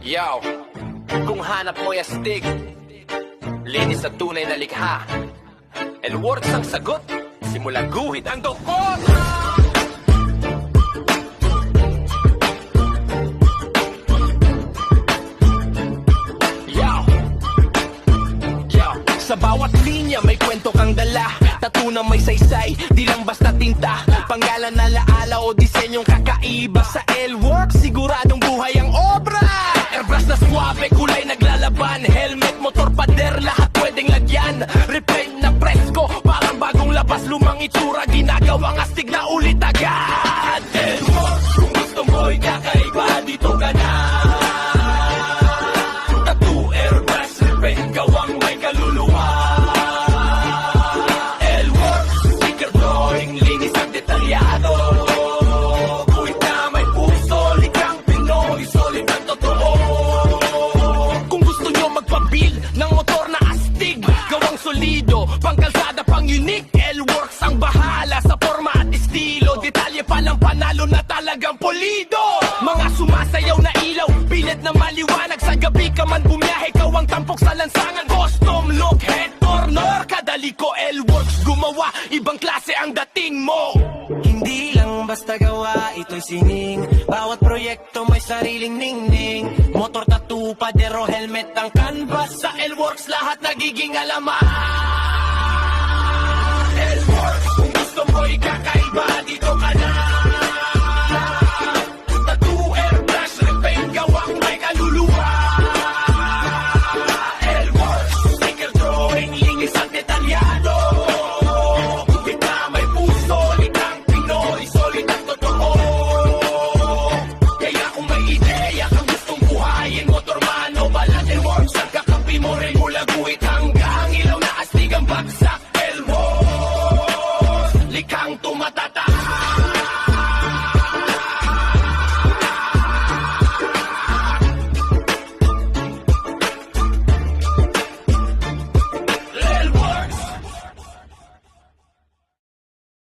Yo, kung hanap mo'y astig, linis at tunay na likha, L-Works ang sagot, simula guhit ang dokot. Sa bawat linya may kwento kang dala, tattoo na may saysay, di lang basta tinta, panggalan na laala o disenyong kakaiba. Sa L-Works siguradong buhay ang obra. Airbrush na suabe, kulay naglalaban, helmet, motor, pader, lahat pwedeng lagyan. Repaint na presko, parang bagong labas, lumang itsura, ginagawang astig na ulit agad. L-Works, kung gusto mo'y kakaiba, dito ka na. Tattoo, airbrush, repaint, gawang may kaluluwa. L-Works, sticker drawing, linis at detalyado. Kuwit na may puso, likang Pinoy, solid at totoo. Kung gusto nyo magpabil ng motor na astig, gawang solido, pangkalsada, pang unique, L-Works ang bahala sa forma at estilo. Detalye palang panalo na talagang polido. Mga sumasayaw na ilaw, pilit na maliwanag, sa gabi ka man bumiyahe, kawang tampok sa lansangan. Custom look, head corner, kadali ko L-Works gumawa, ibang klase ang dating mo. Hindi lang basta gawa, ito'y sining. Bawat proyekto may sariling ningning. Motor, tattoo, padero, helmet, ang canvas. Sa L-Works lahat nagiging alaman. L-Works, kung gusto mo ikakaya,